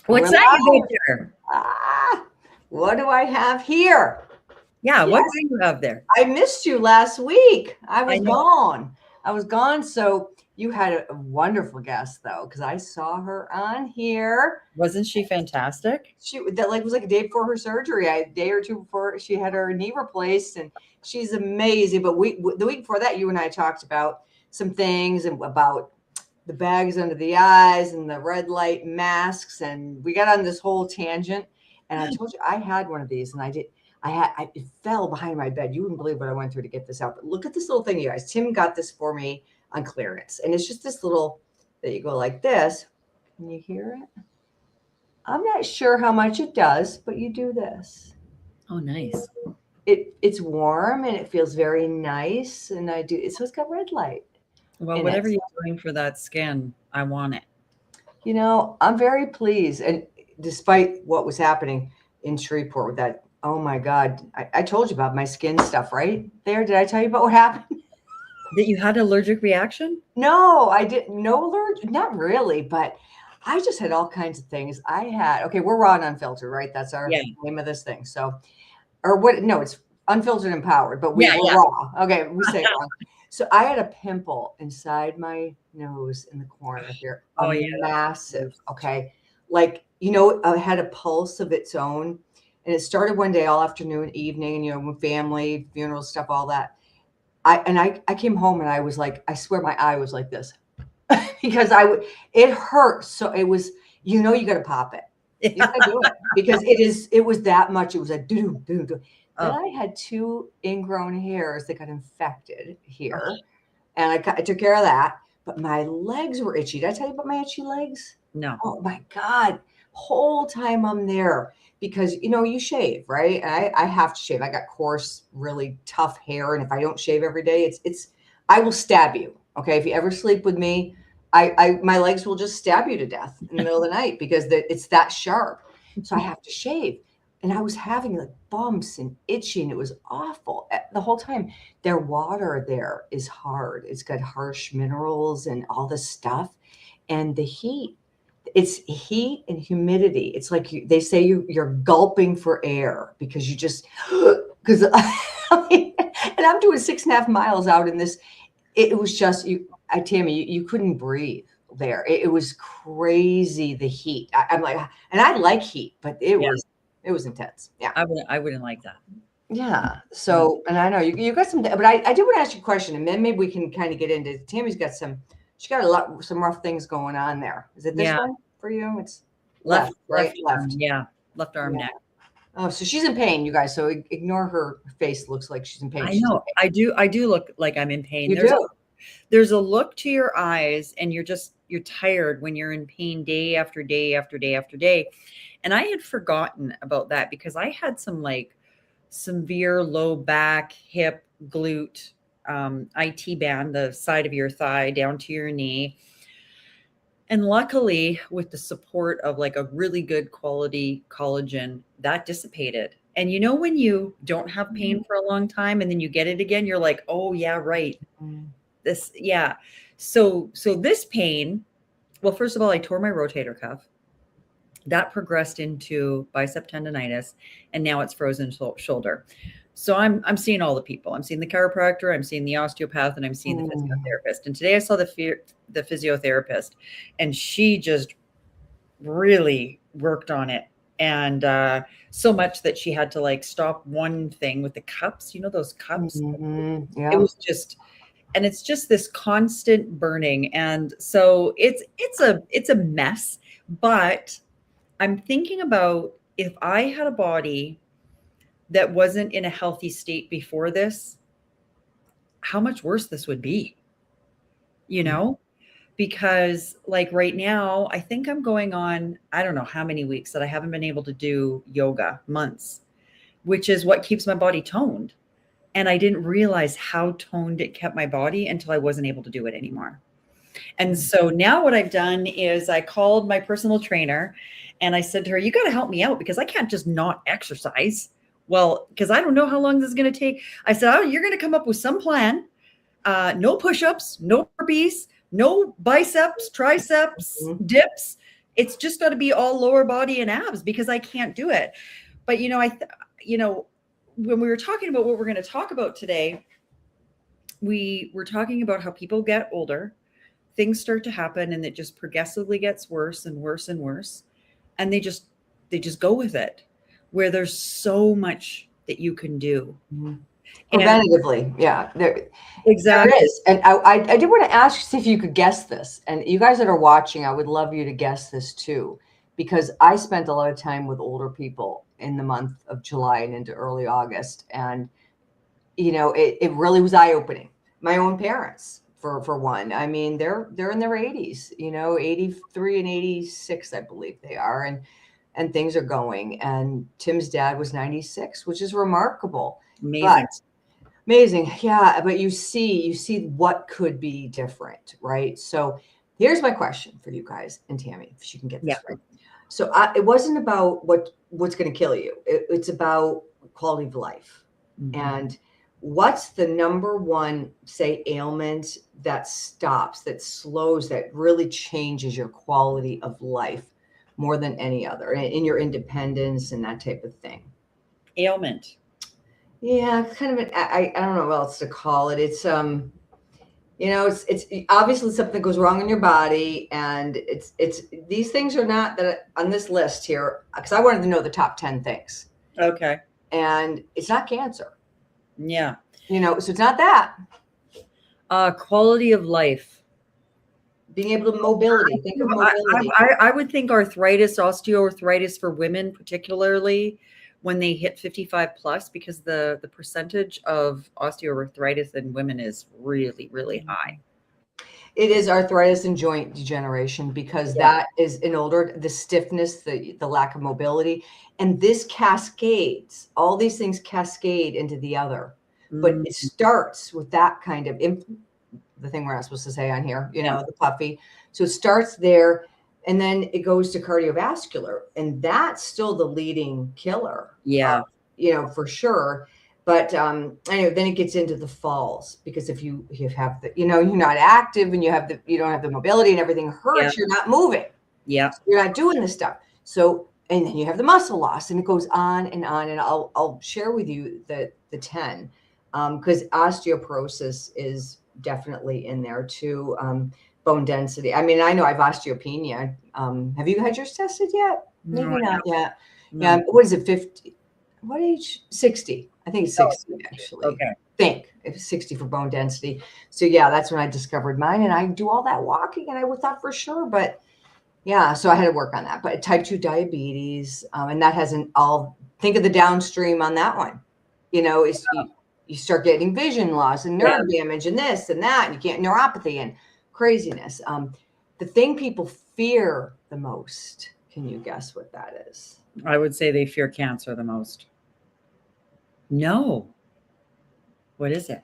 What's We're that you live. got there? Ah, what do I have here? Yeah, what Yes, do you have there? I missed you last week. I I was know. gone. I was gone. So you had a wonderful guest though, because I saw her on here. Wasn't she fantastic? She that like was like a day before her surgery, a day or two before she had her knee replaced, and she's amazing. But the week before that, you and I talked about some things and about the bags under the eyes and the red light masks, and we got on this whole tangent. And I told you I had one of these, and it fell behind my bed. You wouldn't believe what I went through to get this out. But look at this little thing, you guys. Tim got this for me on clearance, and it's just this little that you go like this. Can you hear it? I'm not sure how much it does, but you do this. Oh, nice. It's warm and it feels very nice, and I do. So it's got red light Well, in it. whatever you're doing for that skin, I want it. I'm very pleased. And despite what was happening in Shreveport with that, oh my God, I told you about my skin stuff, right? There, did I tell you about what happened? That you had an allergic reaction? No, I didn't. No allergic, not really, but I just had all kinds of things. Okay, we're raw and unfiltered, right? That's our Yeah. name of this thing. So, or what? No, it's unfiltered empowered, but Yeah, we're yeah. raw. Okay, we say it wrong. So I had a pimple inside my nose in the corner here, a Oh, yeah, that's the massive. worst. Okay, it had a pulse of its own, and it started one day all afternoon, evening, and with family, funeral stuff, all that. I came home and I was like, I swear my eye was like this because it hurt. So it was, you got to pop it. You got to do it because it was that much. It was a do do do. Then Oh, I had two ingrown hairs that got infected here, and I took care of that. But my legs were itchy. Did I tell you about my itchy legs? no. Oh my God. Whole time I'm there because you shave, right? And I have to shave. I got coarse, really tough hair. And if I don't shave every day, I will stab you. Okay. If you ever sleep with me, my legs will just stab you to death in the middle of the night because it's that sharp. So I have to shave. And I was having like bumps and itching. It was awful the whole time. Their water there is hard. It's got harsh minerals and all this stuff. And the heat, it's heat and humidity. It's like they say you're gulping for air because you just because and I'm doing 6.5 miles out in this. It was just Tammy, you couldn't breathe there. It was crazy the heat. I'm like, and I like heat, but Yeah, it was intense. Yeah. I wouldn't like that. Yeah. No. So, and I know you got some, but I did want to ask you a question, and then maybe we can kind of get into. Tammy's got she got some rough things going on there. Is it this Yeah, one for you? It's left left, right, left arm, left. yeah, left arm, Yeah. neck. Oh, so she's in pain, you guys. So ignore her face. Looks like she's in pain. I She's in know. pain. I do look like I'm in pain. You There's a do. there's a look to your eyes and you're tired when you're in pain day after day after day after day. And I had forgotten about that because I had some like severe low back, hip, glute, IT band, the side of your thigh down to your knee. And luckily, with the support of like a really good quality collagen, that dissipated. And when you don't have pain for a long time and then you get it again, you're like, oh yeah, right. Mm. This, yeah. So this pain, well, first of all, I tore my rotator cuff. That progressed into bicep tendonitis, and now it's frozen shoulder. So I'm seeing all the people. I'm seeing the chiropractor, I'm seeing the osteopath, and I'm seeing the Mm. physiotherapist. And today I saw the physiotherapist, and she just really worked on it. And so much that she had to like stop one thing with the cups. You know those cups? Mhm. It Yeah. was just, and it's just this constant burning. And so it's a mess. But I'm thinking about if I had a body that wasn't in a healthy state before this, how much worse this would be, you Mm. know? Because like right now, I think I'm going on, I don't know how many weeks that I haven't been able to do yoga, months, which is what keeps my body toned. And I didn't realize how toned it kept my body until I wasn't able to do it anymore. And so now what I've done is I called my personal trainer and I said to her, you got to help me out because I can't just not exercise. Well, because I don't know how long this is going to take. I said, oh, you're going to come up with some plan. No push ups, no burpees, no biceps, triceps, Mhm. dips. It's just got to be all lower body and abs because I can't do it. But when we were talking about what we're going to talk about today, we were talking about how people get older, things start to happen, and it just progressively gets worse and worse and worse, and they just go with it, where there's so much that you can do. Mhm. And Preventatively, yeah, there exactly. is. And I did want to ask you, see if you could guess this. And you guys that are watching, I would love you to guess this too, because I spent a lot of time with older people in the month of July and into early August. And, it really was eye-opening. My own parents, for one. I mean, they're in their 80s, 83 and 86, I believe they are. And things are going. And Tim's dad was 96, which is remarkable. But Amazing. amazing. Yeah, but you see what could be different, right? So here's my question for you guys and Tammy, if she can get Yeah. this right. So it wasn't about what's going to kill you. It's about quality of life. Mhm. And what's the number one, say, ailment that stops, that slows, that really changes your quality of life more than any other in your independence and that type of thing? Ailment. Yeah, it's kind of I don't know what else to call it. It's obviously something goes wrong in your body, and it's these things are not that on this list here because I wanted to know the top 10 things, Okay. and it's not cancer. Yeah. So it's not that. Quality of life. Being able to mobility. Think of I, mobility. I would think arthritis, osteoarthritis for women, particularly when they hit 55 plus, because the percentage of osteoarthritis in women is really, really high. It is arthritis and joint degeneration because Yeah. that is in older, the stiffness, the lack of mobility, and this cascades. All these things cascade into the other, but Mm, it starts with that kind of the thing we're not supposed to say on here, yeah. the puffy. So it starts there, and then it goes to cardiovascular, and that's still the leading killer, Yeah. for sure. But anyway, then it gets into the falls because if you have you're not active and you don't have the mobility and everything Yeah. hurts, you're not moving, Yeah. you're not doing this stuff. So and then you have the muscle loss, and it goes on and on. And I'll share with you the 10 because osteoporosis is definitely in there too. Bone density. I mean, I know I've osteopenia. Have you had yours tested yet? No, Maybe I not yet. Yeah. no. What is it? 50? What age? 60. I think it's Oh, 60 actually. okay. Think it's 60 for bone density. So yeah, that's when I discovered mine, and I do all that walking, and I would thought for sure, but yeah, so I had to work on that. But type 2 diabetes, and that hasn't all. Think of the downstream on that one. Is you start getting vision loss and Yeah. nerve damage and this and that, and you can't neuropathy and craziness. The thing people fear the most. Can you guess what that is? I would say they fear cancer the most. No. What is it?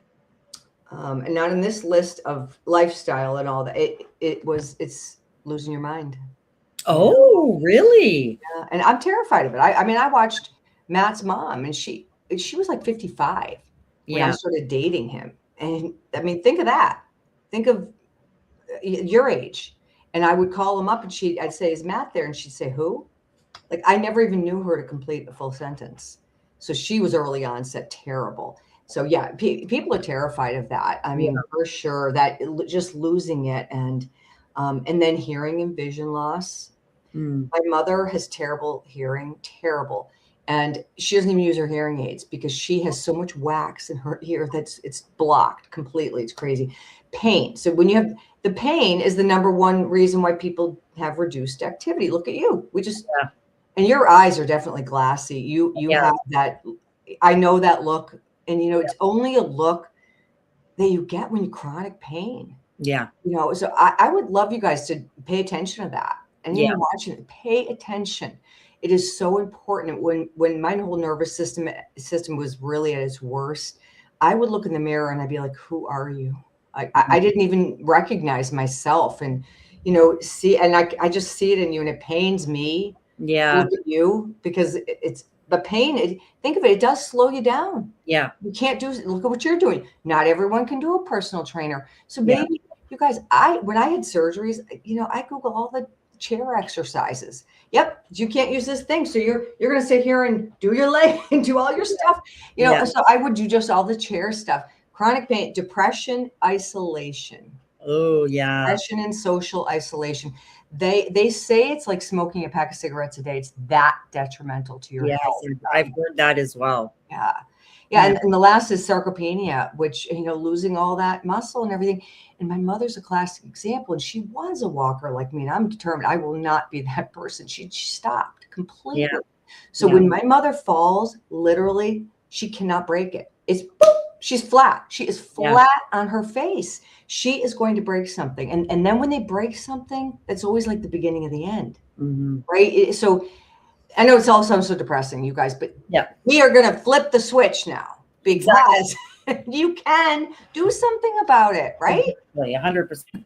And not in this list of lifestyle and all that. It's losing your mind. Oh, really? Yeah, and I'm terrified of it. I mean, I watched Matt's mom, and she was like 55 when I Yeah. started dating him. And I mean, think of that. Think of your age. And I would call him up, and I'd say, "Is Matt there?" And she'd say, "Who?" Like I never even knew her to complete a full sentence. So she was early onset terrible. So yeah, people are terrified of that. I Yeah. mean, for sure, that just losing it, and then hearing and vision loss. Mm. My mother has terrible hearing, terrible. And she doesn't even use her hearing aids because she has so much wax in her ear that it's blocked completely. It's crazy. Pain. So when you have the pain is the number one reason why people have reduced activity. Look at you. Yeah. And your eyes are definitely glassy. You Yeah. have that. I know that look. And Yeah. it's only a look that you get when you chronic pain. Yeah. So I would love you guys to pay attention to that. Yeah. Anyone watching it, pay attention. It is so important. When my whole nervous system was really at its worst, I would look in the mirror and I'd be like, "Who are you?" I didn't even recognize myself, and see, and I just see it in you, and it pains me to Yeah. look at you because it's the pain. Think of it; it does slow you down. Yeah. You can't look at what you're doing. Not everyone can do a personal trainer. So Yeah. maybe you guys, when I had surgeries, I Google all the chair exercises. Yep, you can't use this thing, so you're going to sit here and do your leg and do all your stuff. You know, so I would do just all the chair stuff. Chronic pain, depression, isolation. Oh, yeah. Depression and social isolation. They say it's like smoking a pack of cigarettes a day. It's that detrimental to your health. I've heard that as well. Yeah. Yeah. And the last is sarcopenia, which, you know, losing all that muscle and everything. And my mother's a classic example. And she was a walker like me. And I'm determined I will not be that person. She stopped completely. Yeah. So when my mother falls, literally, she cannot break it. It's boop, she's flat. She is flat on her face. She is going to break something. And then when they break something, that's always like the beginning of the end. Right. So I know it's all sounds so depressing, you guys, but we are going to flip the switch now because you can do something about it, right? 100%.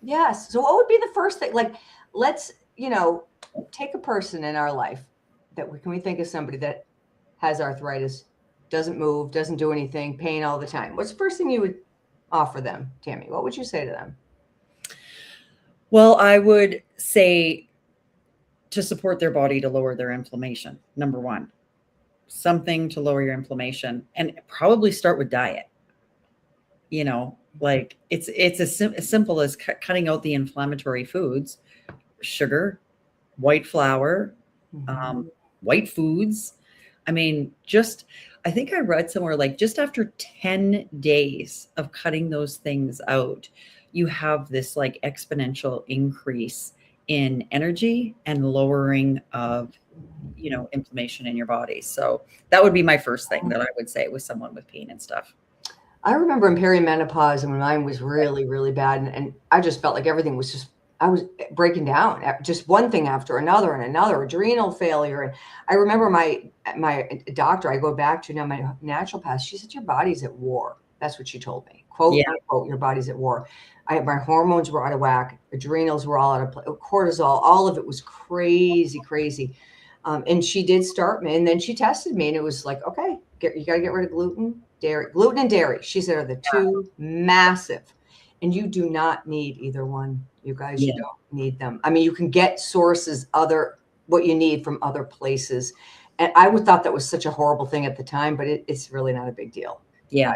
Yes. So what would be the first thing? Like, let's, you know, take a person in our life that we think of somebody that has arthritis, doesn't move, doesn't do anything, pain all the time. What's the first thing you would offer them, Tammy? What would you say to them? Well, I would say to support their body to lower their inflammation. Number one, something to lower your inflammation, and probably start with diet. You know, like it's as simple as cutting out the inflammatory foods, sugar, white flour, white foods. I mean, I think I read somewhere like just after 10 days of cutting those things out, you have this like exponential increase in energy and lowering of, you know, inflammation in your body. So that would be my first thing that I would say with someone with pain and stuff. I remember in perimenopause and when mine was really, really bad. And I just felt like everything was just, I was breaking down, just one thing after another and another, adrenal failure. And I remember my doctor, I go back to now, my naturopath, she said, your body's at war. That's what she told me. Quote, unquote, your body's at war. My hormones were out of whack. Adrenals were all out of place. Cortisol, all of it was crazy, crazy. And she did start me. And then she tested me and it was like, okay, you got to get rid of gluten and dairy. She said are the two massive. And you do not need either one. You guys, you don't need them. I mean, you can get sources, what you need from other places. And I would thought that was such a horrible thing at the time, but it's really not a big deal. Yeah.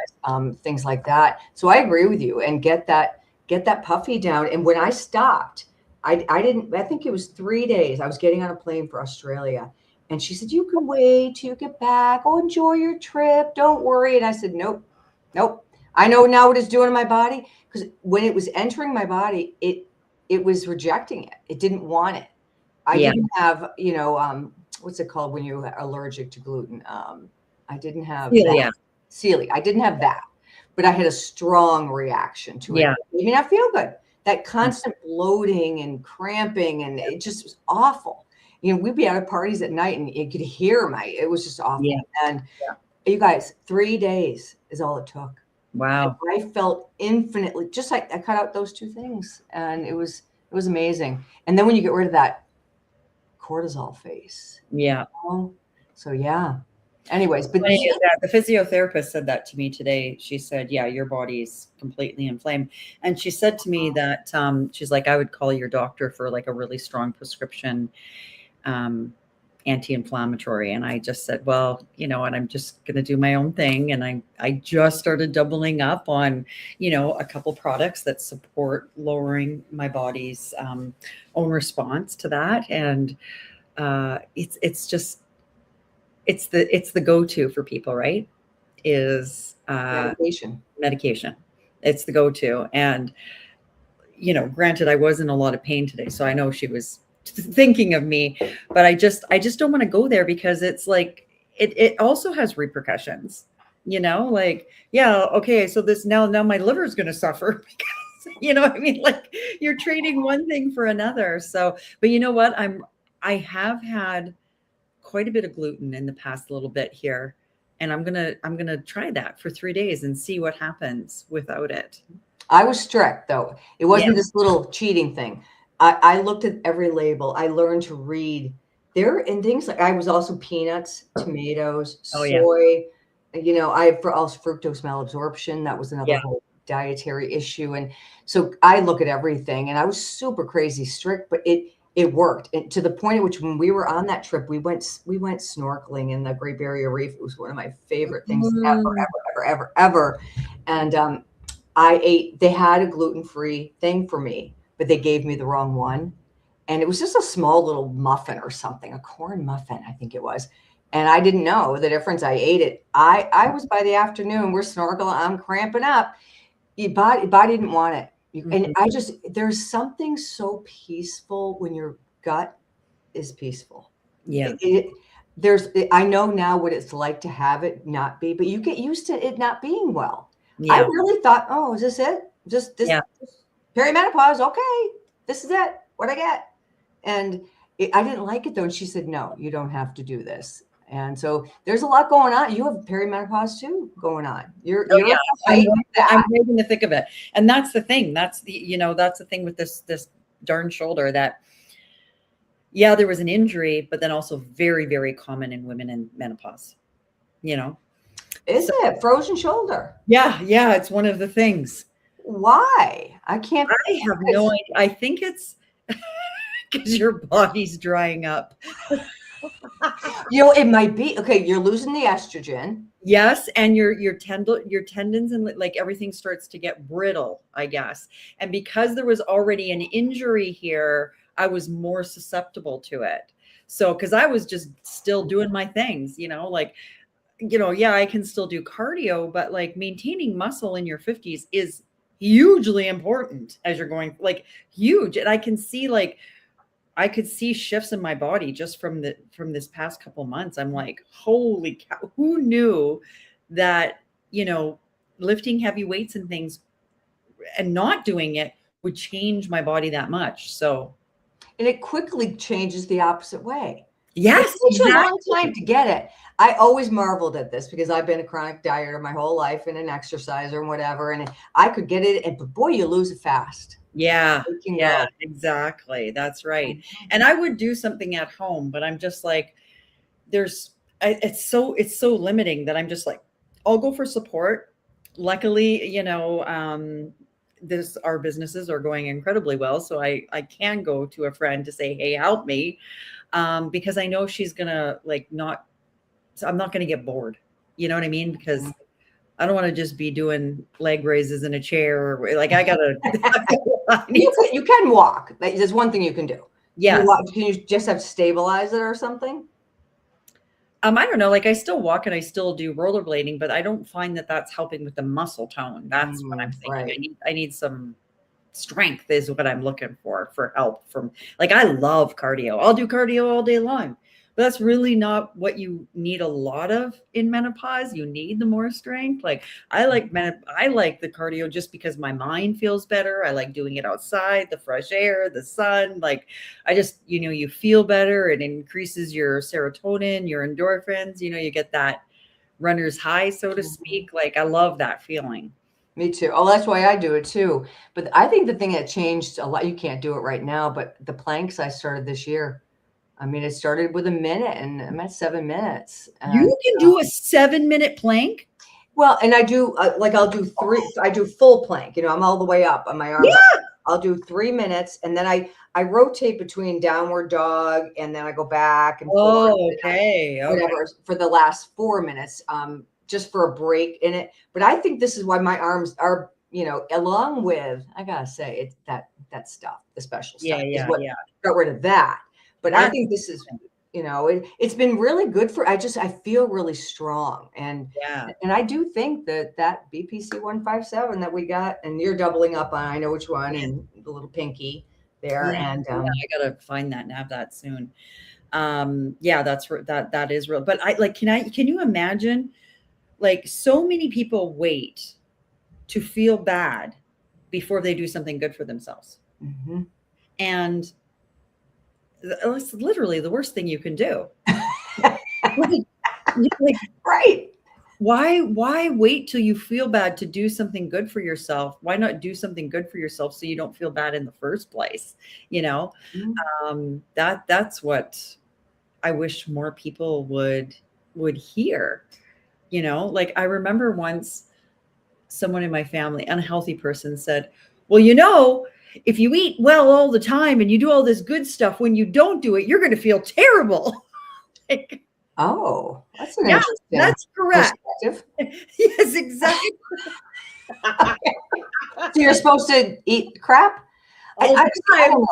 Things like that. So I agree with you and get that puffy down. And when I stopped, I think it was 3 days. I was getting on a plane for Australia and she said, you can wait till you get back. Oh, enjoy your trip. Don't worry. And I said, nope. I know now what it's doing to my body. Because when it was entering my body, it was rejecting it. It didn't want it. I didn't have, you know, what's it called when you're allergic to gluten? I didn't have celiac. I didn't have that, but I had a strong reaction to it. It made me not feel good. That constant bloating and cramping, and it just was awful. You know, we'd be out at parties at night and you could hear it was just awful. And you guys, 3 days is all it took. Wow. I felt infinitely, just like I cut out those two things and it was amazing. And then when you get rid of that cortisol face. Yeah. You know? So anyways, but the physiotherapist said that to me today. She said, yeah, your body's completely inflamed. And she said to me that she's like, I would call your doctor for like a really strong prescription anti-inflammatory. And I just said, well, you know, and I'm just going to do my own thing. And I just started doubling up on, you know, a couple products that support lowering my body's own response to that. And it's the go-to for people, right? Is medication. It's the go-to. And, you know, granted, I was in a lot of pain today, so I know she was thinking of me, but I just don't want to go there because it's like, it also has repercussions, you know, like, okay. So this now my liver is going to suffer because, you know what I mean? Like you're trading one thing for another. So, but you know what? I have had quite a bit of gluten in the past little bit here. And I'm going to try that for 3 days and see what happens without it. I was strict though. It wasn't this little cheating thing. I looked at every label. I learned to read there and things like I was also peanuts, tomatoes, soy, you know, I have also fructose malabsorption. That was another whole dietary issue. And so I look at everything and I was super crazy strict, but it worked. And to the point at which when we were on that trip, we went snorkeling in the Great Barrier Reef. It was one of my favorite things ever, Mm. ever, ever, ever, ever. And they had a gluten-free thing for me, but they gave me the wrong one. And it was just a small little muffin or something, a corn muffin, I think it was. And I didn't know the difference. I ate it. I was, by the afternoon, we're snorkeling, I'm cramping up. Your body didn't want it. And Mhm. there's something so peaceful when your gut is peaceful. Yeah. I know now what it's like to have it not be, but you get used to it not being well. I Yeah. really thought, oh, is this it? Just this Yeah. perimenopause. Okay, this is it. What I get. And I didn't like it though. And she said, no, you don't have to do this. And so there's a lot going on. You have perimenopause too going on. You're Oh yeah. I'm, fighting I'm that. right in the thick of it. And that's the thing. That's the thing with this darn shoulder that, yeah, there was an injury, but then also very, very common in women in menopause, you know? Is So it frozen shoulder? yeah, it's one of the things. Why? I can't. I have no idea. I think it's because your body's drying up. It might be. Okay, you're losing the estrogen. Yes, and your tendons and like everything starts to get brittle, I guess. And because there was already an injury here, I was more susceptible to it. So because I was just still doing my things, like, yeah, I can still do cardio, but like maintaining muscle in your 50s is hugely important as you're going, like, huge. And I could see shifts in my body just from this past couple months. I'm like, holy cow, who knew that, lifting heavy weights and things and not doing it would change my body that much. So And it quickly changes the opposite way. It yes, takes you a long exactly. time to get it. I always marveled at this because I've been a chronic dieter my whole life and an exerciser and whatever. And I could get it, but boy, you lose it fast. Yeah. It can Yeah, go. exactly. That's right. And I would do something at home, but I'm just like, it's so limiting that I'm just like, I'll go for support. Luckily, our businesses are going incredibly well. So I can go to a friend to say, hey, help me. Because I know she's gonna so I'm not gonna get bored. You know what I mean? Because I don't want to just be doing leg raises in a chair. Like I gotta. You can walk. There's one thing you can do. Yes. Can you just have to stabilize it or something? I don't know. Like I still walk and I still do rollerblading, but I don't find that that's helping with the muscle tone. That's what I'm thinking. Right. I need some strength is what I'm looking for help from. Like I love cardio. I'll do cardio all day long. But that's really not what you need a lot of in menopause. You need the more strength. Like I like the cardio just because my mind feels better. I like doing it outside, the fresh air, the sun. Like I just, you feel better. It increases your serotonin, your endorphins, you get that runner's high, so to speak. Like I love that feeling. Me too. Oh, that's why I do it too. But I think the thing that changed a lot, you can't do it right now, but the planks I started this year. I mean, it started with a minute and I'm at 7 minutes. You can do a 7-minute plank. Well, and I do I'll do I do full plank, I'm all the way up on my arms. Yeah. I'll do 3 minutes and then I rotate between downward dog and then I go back and forth. Oh, okay. Whatever for the last 4 minutes, just for a break in it. But I think this is why my arms are, along with, I gotta say, it's that stuff, the special stuff is what got rid of that. But I think this is, it's been really good I feel really strong. And I do think that BPC 157 that we got, and you're doubling up on, I know which one, and the little pinky there. Yeah, and I gotta find that and have that soon. That is real. But can you imagine, like, so many people wait to feel bad before they do something good for themselves. Mm-hmm. And it's literally the worst thing you can do. Right. Why wait till you feel bad to do something good for yourself? Why not do something good for yourself so you don't feel bad in the first place? Mm-hmm. That's what I wish more people would hear. Like I remember once someone in my family, unhealthy person, said, well, if you eat well all the time and you do all this good stuff, when you don't do it, you're going to feel terrible. Like, Oh, that's an yeah, interesting that's correct. perspective. Yes, exactly. So you're supposed to eat crap? All I the don't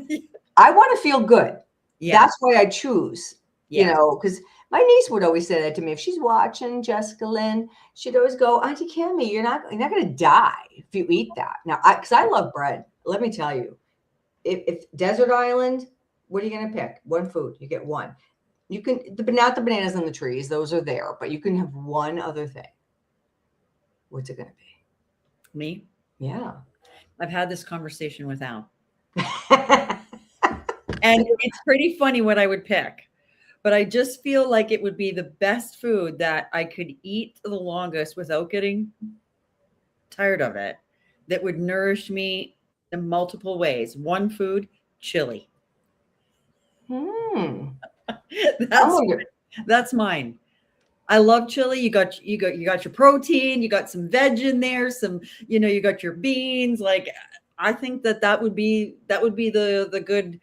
know. I want to feel good. Yeah. That's why I choose, Yeah. because my niece would always say that to me. If she's watching Jessica Lynn, she'd always go, Auntie Cammy, you're not going to die if you eat that. Now, because I love bread. Let me tell you, if desert island, what are you going to pick? One food. You get one. You can, not the bananas on the trees. Those are there, but you can have one other thing. What's it going to be? Me? Yeah. I've had this conversation with Al. And it's pretty funny what I would pick. But I just feel like it would be the best food that I could eat the longest without getting tired of it, that would nourish me in multiple ways. One food, chili. That's mine. I love chili. You got your protein, you got some veg in there, some, you got your beans. Like, I think that would be the good,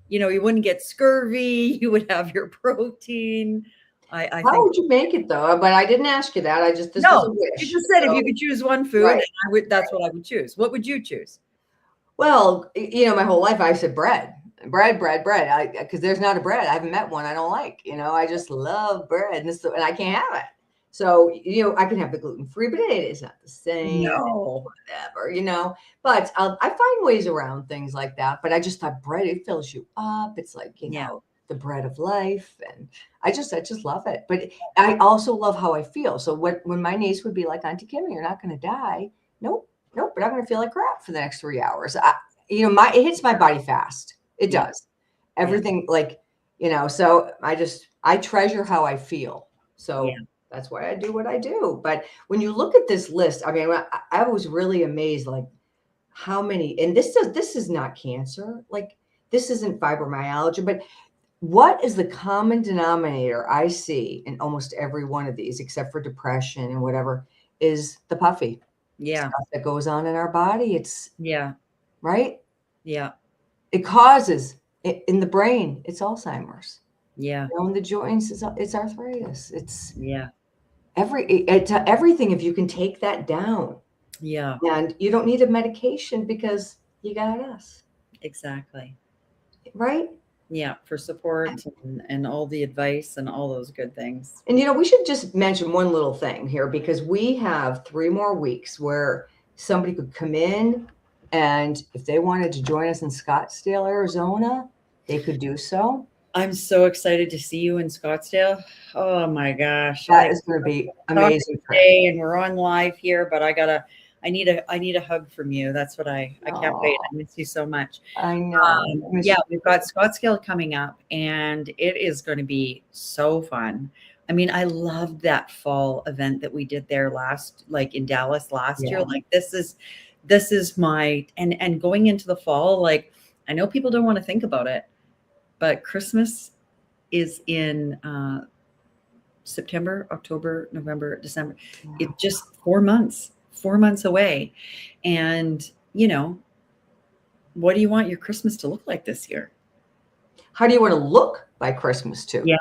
you wouldn't get scurvy, you would have your protein. I How think. would you make it though? But I didn't ask you that. This was a No, wish. you just said if you could choose one food, Right. that's what I would choose. What would you choose? Well, my whole life I said bread, because there's not a bread. I haven't met one I don't like. I just love bread, and I can't have it. So, I can have the gluten-free, but it is not the same. No. Whatever. But I find ways around things like that. But I just thought bread, it fills you up. It's like, the bread of life. And I just love it. But I also love how I feel. So when my niece would be like, Auntie Kimmy, you're not going to die. Nope, but I'm going to feel like crap for the next 3 hours. It hits my body fast. It does. Everything so I treasure how I feel. So that's why I do what I do. But when you look at this list, I mean, I was really amazed, like how many, and this is not cancer. Like, this isn't fibromyalgia, but what is the common denominator I see in almost every one of these, except for depression and whatever, is the puffy stuff that goes on in our body. It's right. Yeah. It causes in the brain, it's Alzheimer's. Yeah. In the joints, it's arthritis. It's everything if you can take that down. Yeah. And you don't need a medication because you got us. Exactly. Right? Yeah, for support and all the advice and all those good things. And we should just mention one little thing here, because we have 3 more weeks where somebody could come in, and if they wanted to join us in Scottsdale, Arizona, they could do so. I'm so excited to see you in Scottsdale. Oh my gosh. That is going to be amazing. Today, and we're on live here, but I need a hug from you. That's what I can't wait. I miss you so much. I know. We've got Scottsdale coming up, and it is going to be so fun. I mean, I loved that fall event that we did there in Dallas last year. Like, this is my, and going into the fall, like, I know people don't want to think about it, but Christmas is in September, October, November, December. It's just 4 months. 4 months away. And, what do you want your Christmas to look like this year? How do you want to look by Christmas too? Yeah.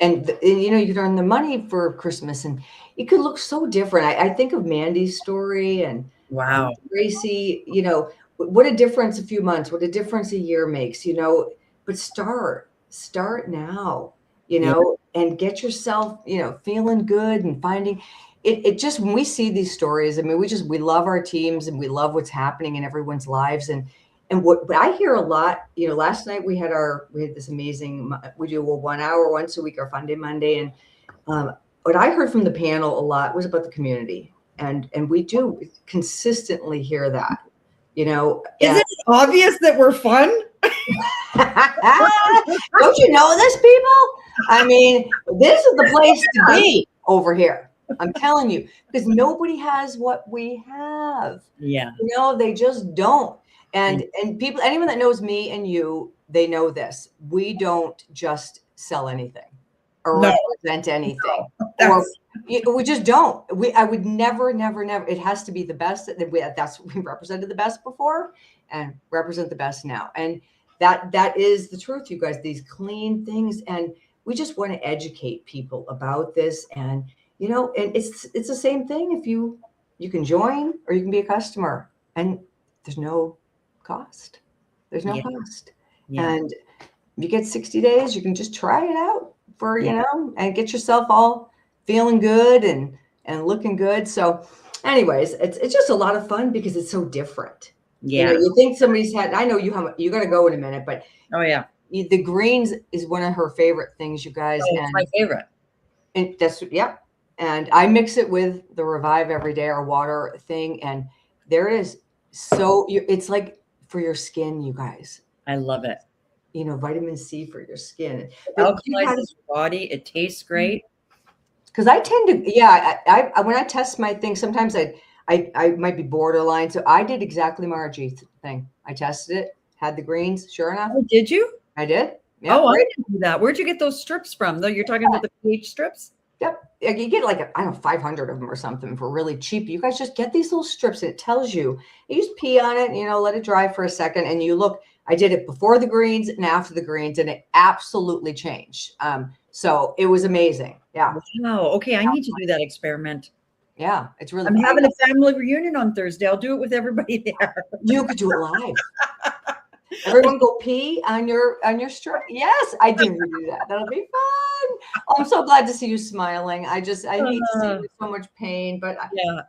And you can earn the money for Christmas, and it could look so different. I think of Mandy's story and Tracy, what a difference a few months, what a difference a year makes, but start now, and get yourself, feeling good and finding it just, when we see these stories, I mean, we love our teams, and we love what's happening in everyone's lives. And what I hear a lot, last night we had this amazing, we do a 1 hour once a week, our Fun Day Monday. And what I heard from the panel a lot was about the community. And we do consistently hear that, Isn't it obvious that we're fun? Don't you know this, people? I mean, this is the place to be over here. I'm telling you, because nobody has what we have. Yeah. They just don't. And people, anyone that knows me and you, they know this. We don't just sell anything or represent anything. or That's we just don't. I would never, never, never. It has to be the best. We represented the best before, and represent the best now. And that is the truth, you guys. These clean things, and we just want to educate people about this. And and it's the same thing. If you can join or you can be a customer, and there's no cost. There's no yeah, cost, yeah, and you get 60 days. You can just try it out for yeah, and get yourself all feeling good and looking good. So anyways, it's just a lot of fun because it's so different. yeah. You think somebody's had, I know you got to go in a minute, but Oh yeah. the greens is one of her favorite things, you guys. Oh, it's my favorite. And that's, yep. And I mix it with the Revive Everyday or water thing. And there is it's like for your skin, you guys, I love it. vitamin C for your skin. It But alkalizes your body. It tastes great. because I tend to, yeah, I when I test my thing, sometimes I might be borderline. So I did exactly Margie's thing. I tested it, had the greens. Sure enough, Oh, did you? I did. Yep, Oh, I right. didn't do that. Where'd you get those strips from? Though you're talking about the pH strips? Yep. You get like, I don't know, 500 of them or something for really cheap. You guys just get these little strips and it tells you, you just pee on it, let it dry for a second. And you look, I did it before the greens and after the greens, and it absolutely changed. So it was amazing. Yeah. Wow. Okay, I need to do that experiment. Yeah. It's really I'm fun. having a family reunion on Thursday. I'll do it with everybody there. You could do it live. Everyone go pee on your strip. Yes, I do do that. That'll be fun. Oh, I'm so glad to see you smiling. I hate to see you with so much pain, but Yeah.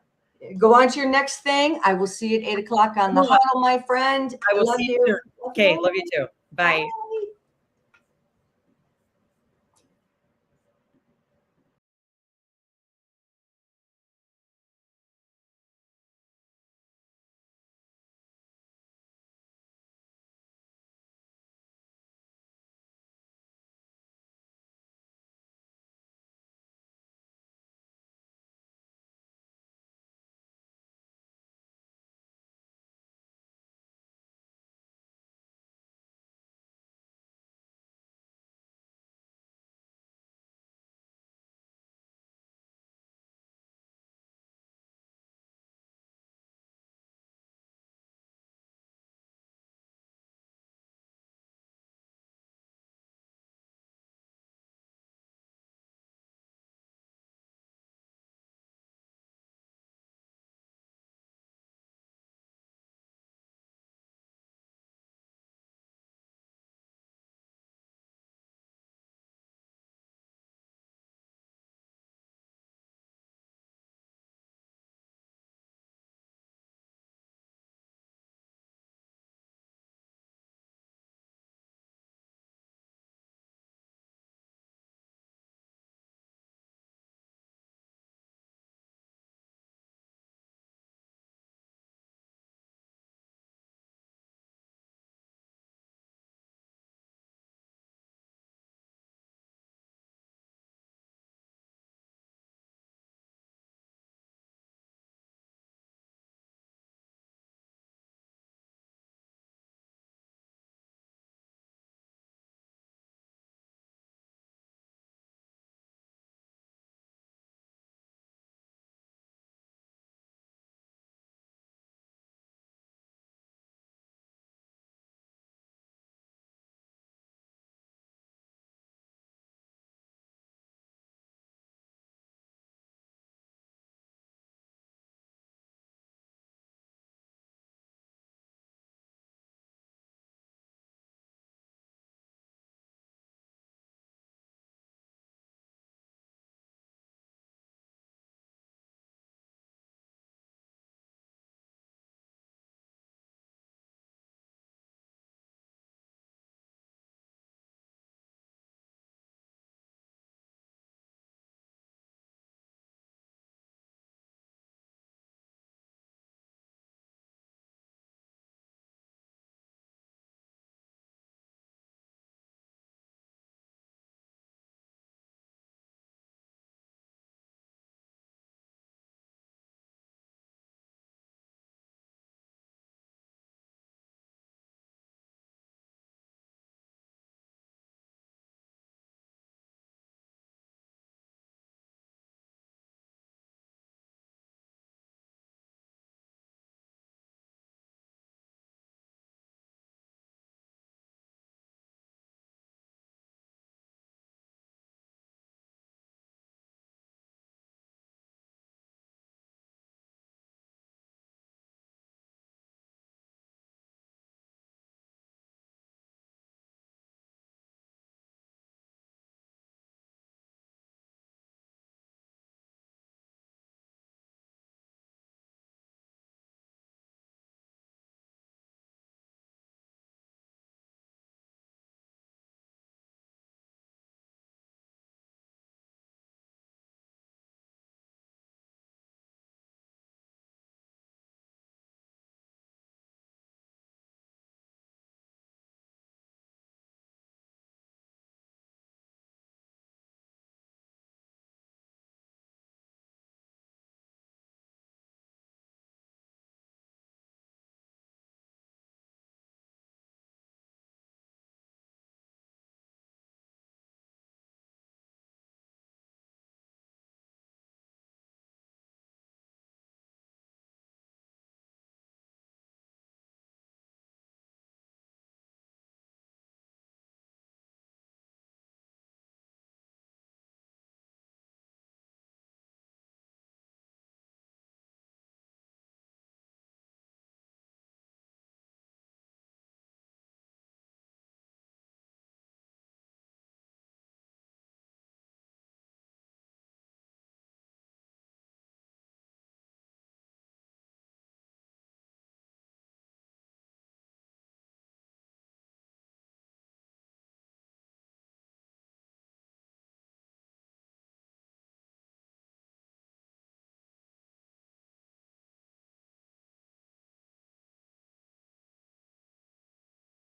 go on to your next thing. I will see you at 8 o'clock on the huddle, my friend. I will Love see you you. soon. Okay, love you too. Bye. Bye.